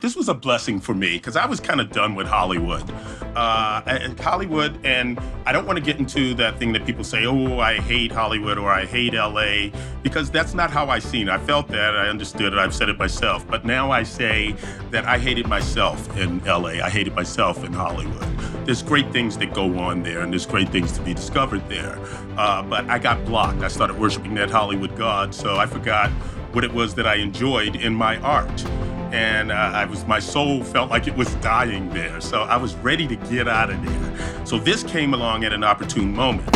this was a blessing for me because I was kind of done with Hollywood. Hollywood, and I don't want to get into that thing that people say, oh, I hate Hollywood or I hate LA, because that's not how I seen it. I felt that, I understood it, I've said it myself. But now I say that I hated myself in LA. I hated myself in Hollywood. There's great things that go on there, and there's great things to be discovered there. But I got blocked. I started worshiping that Hollywood god, so I forgot what it was that I enjoyed in my art. And my soul felt like it was dying there. So I was ready to get out of there. So this came along at an opportune moment.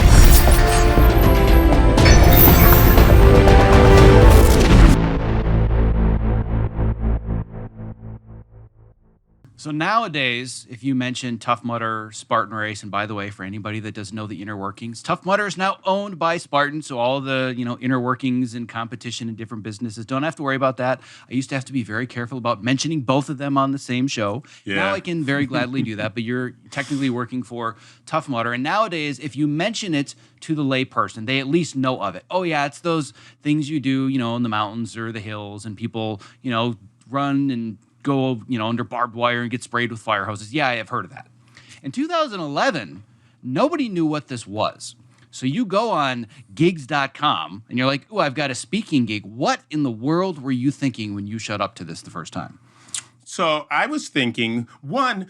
So nowadays, if you mention Tough Mudder, Spartan Race, and by the way, for anybody that doesn't know the inner workings, Tough Mudder is now owned by Spartan, so all the inner workings and competition in different businesses, don't have to worry about that. I used to have to be very careful about mentioning both of them on the same show. Yeah. Now I can very gladly do that, but you're technically working for Tough Mudder, and nowadays, if you mention it to the lay person, they at least know of it. Oh yeah, it's those things you do, in the mountains or the hills, and people, run and go, under barbed wire and get sprayed with fire hoses. Yeah, I have heard of that. In 2011, nobody knew what this was. So you go on gigs.com and you're like, oh, I've got a speaking gig. What in the world were you thinking when you showed up to this the first time? So I was thinking, one,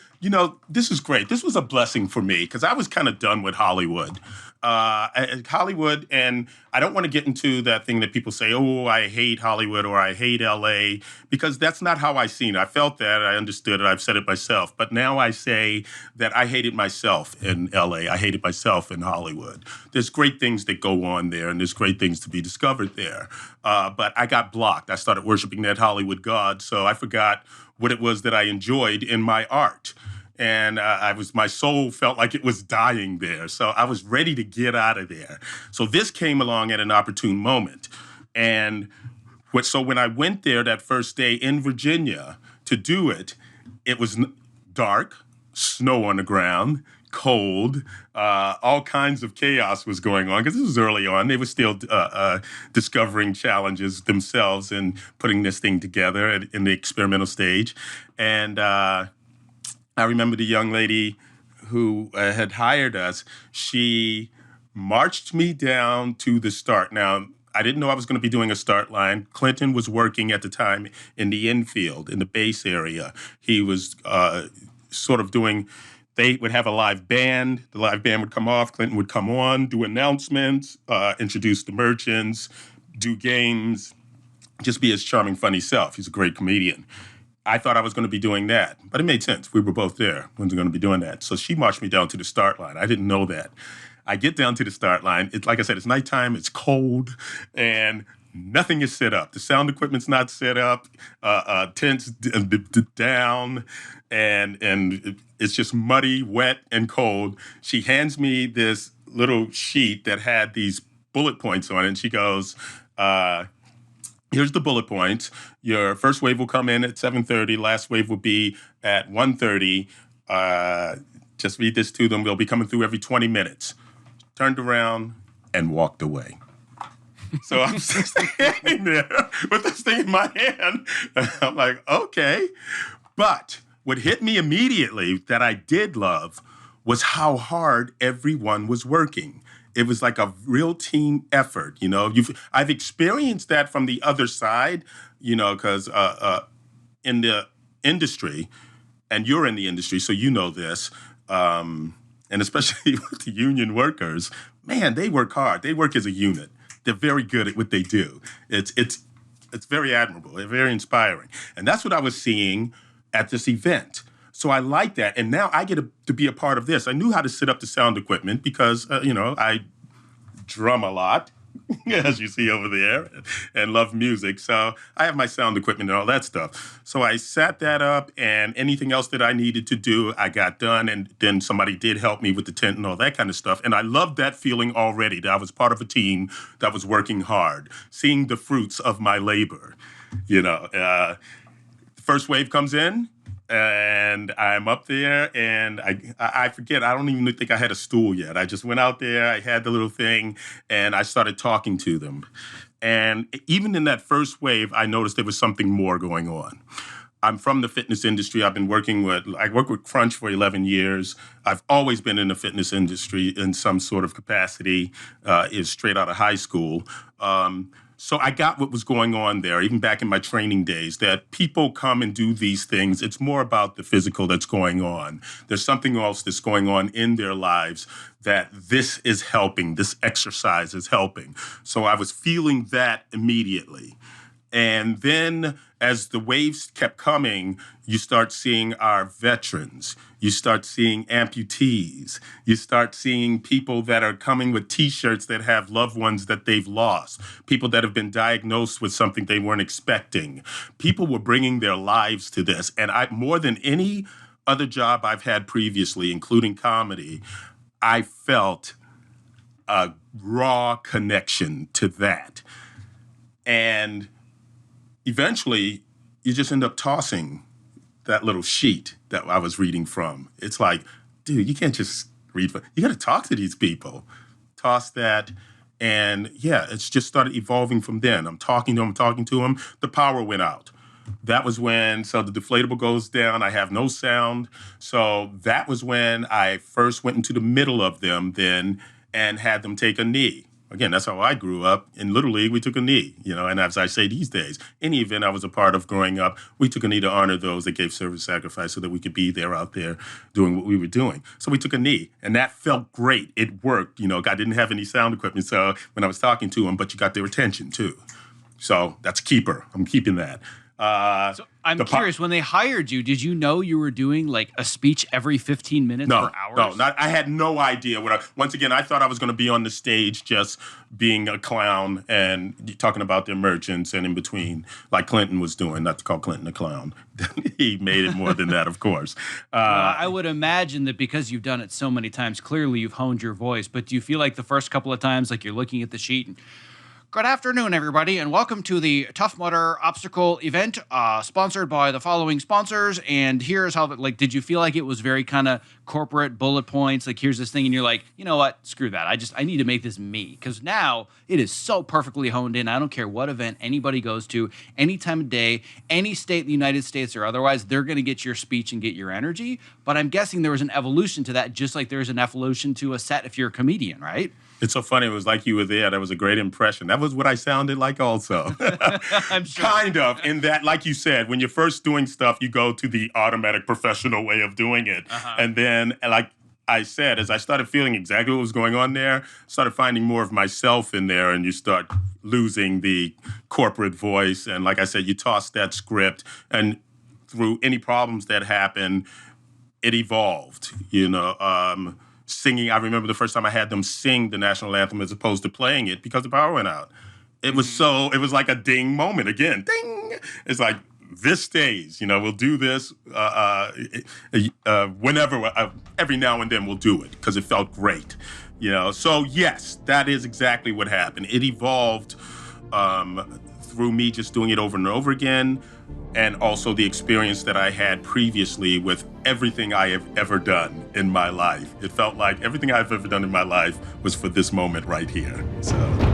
this is great. This was a blessing for me because I was kind of done with Hollywood. Hollywood, and I don't want to get into that thing that people say, oh, I hate Hollywood or I hate LA, because that's not how I seen it. I felt that, I understood it, I've said it myself. But now I say that I hated myself in LA. I hated myself in Hollywood. There's great things that go on there, and there's great things to be discovered there. But I got blocked. I started worshiping that Hollywood god, so I forgot what it was that I enjoyed in my art. And my soul felt like it was dying there. So I was ready to get out of there. So this came along at an opportune moment. And so when I went there that first day in Virginia to do it, it was dark, snow on the ground, cold, all kinds of chaos was going on because this was early on. They were still discovering challenges themselves and putting this thing together in the experimental stage. And I remember the young lady who had hired us. She marched me down to the start. Now, I didn't know I was going to be doing a start line. Clinton was working at the time in the infield, in the base area. He was sort of doing, they would have a live band. The live band would come off. Clinton would come on, do announcements, introduce the merchants, do games, just be his charming, funny self. He's a great comedian. I thought I was going to be doing that, but it made sense. We were both there. We were going to be doing that. So she marched me down to the start line. I didn't know that. I get down to the start line. It's like I said, it's nighttime, it's cold, and nothing is set up. The sound equipment's not set up, tents down, and it's just muddy, wet, and cold. She hands me this little sheet that had these bullet points on it, and she goes, here's the bullet points. Your first wave will come in at 7:30. Last wave will be at 1:30. Just read this to them. They'll be coming through every 20 minutes. Turned around and walked away. So I'm standing there with this thing in my hand. I'm like, okay. But what hit me immediately that I did love was how hard everyone was working. It was like a real team effort, I've experienced that from the other side, because in the industry, and you're in the industry, so you know this, and especially with the union workers, man, they work hard. They work as a unit. They're very good at what they do. It's very admirable. It's very inspiring. And that's what I was seeing at this event. So I like that. And now I get to be a part of this. I knew how to set up the sound equipment because, I drum a lot, as you see over there, and love music. So I have my sound equipment and all that stuff. So I set that up, and anything else that I needed to do, I got done. And then somebody did help me with the tent and all that kind of stuff. And I loved that feeling already, that I was part of a team that was working hard, seeing the fruits of my labor. The first wave comes in, and I'm up there, and I forget, I don't even think I had a stool yet. I just went out there, I had the little thing, and I started talking to them. And even in that first wave, I noticed there was something more going on. I'm from the fitness industry. I worked with Crunch for 11 years. I've always been in the fitness industry in some sort of capacity, is straight out of high school. So I got what was going on there, even back in my training days, that people come and do these things. It's more about the physical that's going on. There's something else that's going on in their lives that this is helping, this exercise is helping. So I was feeling that immediately. And then as the waves kept coming, you start seeing our veterans. You start seeing amputees. You start seeing people that are coming with T-shirts that have loved ones that they've lost. People that have been diagnosed with something they weren't expecting. People were bringing their lives to this. And more than any other job I've had previously, including comedy, I felt a raw connection to that. And eventually, you just end up tossing that little sheet that I was reading from. It's like, dude, you can't just read from, you got to talk to these people. Toss that. And yeah, it's just started evolving from then. I'm talking to them. The power went out. That was when, so the deflatable goes down. I have no sound. So that was when I first went into the middle of them then and had them take a knee. Again, that's how I grew up. In Little League, we took a knee, and as I say these days, any event I was a part of growing up, we took a knee to honor those that gave service sacrifice so that we could be there out there doing what we were doing. So we took a knee, and that felt great. It worked. I didn't have any sound equipment, so when I was talking to them, but you got their attention, too. So that's a keeper. I'm keeping that. So I'm curious, when they hired you, did you know you were doing like a speech every 15 minutes for hours? No, I had no idea. Once again, I thought I was going to be on the stage just being a clown and talking about their merchants and in between, like Clinton was doing, not to call Clinton a clown. He made it more than that, of course. Well, I would imagine that because you've done it so many times, clearly you've honed your voice. But do you feel like the first couple of times, like you're looking at the sheet and, good afternoon, everybody, and welcome to the Tough Mudder Obstacle event, sponsored by the following sponsors. And here's how, did you feel like it was very kind of corporate bullet points? Like, here's this thing, and you're like, you know what? Screw that. I need to make this me. Because now it is so perfectly honed in. I don't care what event anybody goes to, any time of day, any state in the United States or otherwise, they're going to get your speech and get your energy. But I'm guessing there was an evolution to that, just like there's an evolution to a set if you're a comedian, right? It's so funny. It was like you were there. That was a great impression. That was what I sounded like also. I'm sure. Kind of. In that, like you said, when you're first doing stuff, you go to the automatic professional way of doing it. And then, like I said, as I started feeling exactly what was going on there, started finding more of myself in there, and you start losing the corporate voice. And like I said, you toss that script, and through any problems that happen, it evolved, singing. I remember the first time I had them sing the national anthem as opposed to playing it because the power went out. It was it was like a ding moment again. Ding! It's like, this stays, we'll do this whenever, every now and then we'll do it because it felt great, So yes, that is exactly what happened. It evolved through me just doing it over and over again, and also the experience that I had previously with everything I have ever done in my life. It felt like everything I've ever done in my life was for this moment right here. So.